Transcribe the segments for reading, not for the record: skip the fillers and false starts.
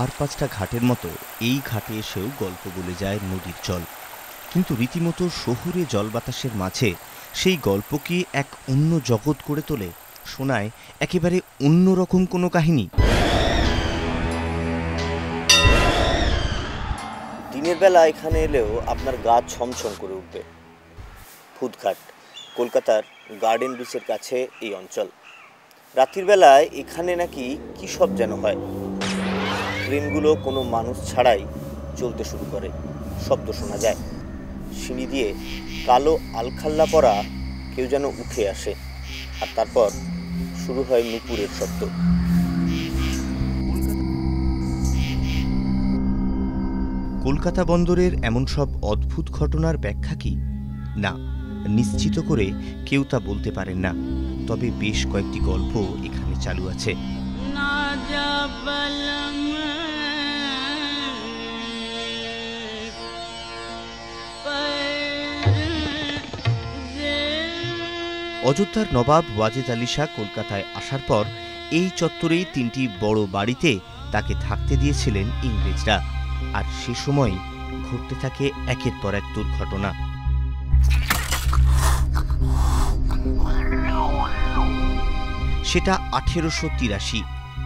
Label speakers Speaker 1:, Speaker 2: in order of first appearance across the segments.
Speaker 1: আর ৫টা ঘাটের মতো এই ঘাটে এসেও গল্প বলে যায় নদীর জল, কিন্তু রীতিমতো শহুরে জলবাতাসের মাঝে সেই গল্পকে এক অন্য জগৎ করে তোলে, শোনায় একেবারে অন্যরকম কোনো কাহিনী।
Speaker 2: দিনের বেলা এখানে এলেও আপনার গা ছমছম করে উঠবে। ভূতঘাট, কলকাতার গার্ডেন ব্রিজের কাছে এই অঞ্চল। রাত্রির বেলায় এখানে নাকি কী সব যেন হয়। ট্রেনগুলো কোনো মানুষ ছাড়াই চলতে শুরু করে, শব্দ শোনা যায়। সিঁড়ি দিয়ে কালো আলখাল্লা পরা কেউ যেন উঠে আসে, আর তারপর শুরু হয় নুপুরের শব্দ।
Speaker 1: কলকাতা বন্দরের এমন সব অদ্ভুত ঘটনার ব্যাখ্যা কি? না, নিশ্চিত করে কেউ তা বলতে পারেন না। তবে বেশ কয়েকটি গল্প এখানে চালু আছে। অযোধ্যার নবাব ওয়াজেদ আলী শাহ কলকাতায় আসার পর এই চত্বরেই ৩টি বড় বাড়িতে তাকে থাকতে দিয়েছিলেন ইংরেজরা, আর সে সময় ঘটতে থাকে একের পর এক দুর্ঘটনা। সেটা ১৮৮৩।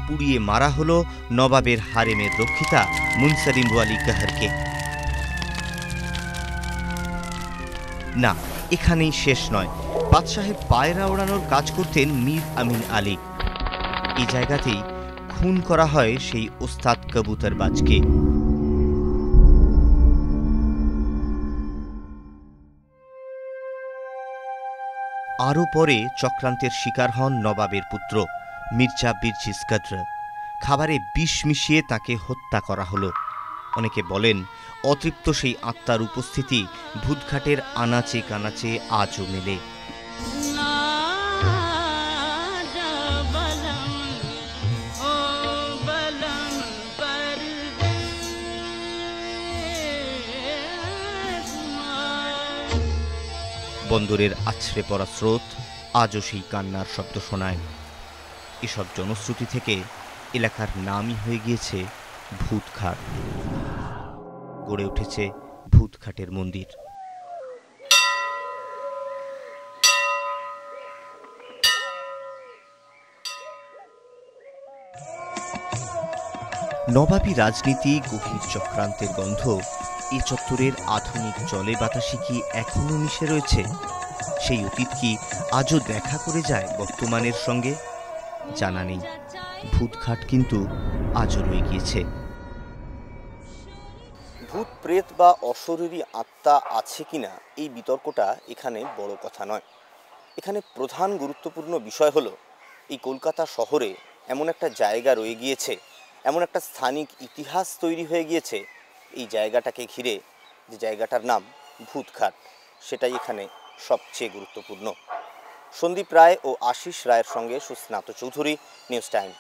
Speaker 1: পুড়িয়ে মারা হলো নবাবের হারেমের রক্ষিতা মুনসারিম ওয়ালি কাহারকে। না, এখানেই শেষ নয়। বাদশাহের পায়রা ওড়ানোর কাজ করতেন মীর আমিন আলী। এই জায়গাতেই খুন করা হয় সেই ওস্তাদ কবুতরবাজকে। আরও পরে চক্রান্তের শিকার হন নবাবের পুত্র মির্জা বিরজিস কদর। খাবারে বিষ মিশিয়ে তাকে হত্যা করা হলো। অনেকে বলেন অতৃপ্ত সেই আত্মার উপস্থিতি ভূতঘাটের আনাচে কানাচে আজও মেলে। বন্দরের আছড়ে পড়া স্রোত আজও সেই কান্নার শব্দ শোনায়। এসব জনশ্রুতি থেকে এলাকার নামই হয়ে গিয়েছে ভূতঘাট। গড়ে উঠেছে ভূতঘাটের মন্দির। নবাবী রাজনীতি, গভীর চক্রান্তের গন্ধ এ চত্বরের আধুনিক জলে বাতাসে কি এখনো মিশে রয়েছে? সেই অতীত কি আজও দেখা করে যায় বর্তমানের সঙ্গে? জানা নেই। ভূতঘাট কিন্তু আজও রয়ে গিয়েছে।
Speaker 2: ভূত প্রেত বা অশরীরী আত্মা আছে কিনা এই বিতর্কটা এখানে বড় কথা নয়। এখানে প্রধান গুরুত্বপূর্ণ বিষয় হলো এই কলকাতা শহরে এমন একটা জায়গা রয়ে গিয়েছে, এমন একটা স্থানিক ইতিহাস তৈরি হয়ে গিয়েছে এই জায়গাটাকে ঘিরে, যে জায়গাটার নাম ভূতঘাট। সেটাই এখানে সবচেয়ে গুরুত্বপূর্ণ। সন্দীপ রায় ও আশিস রায়ের সঙ্গে সুস্নাত চৌধুরী, নিউজ টাইম।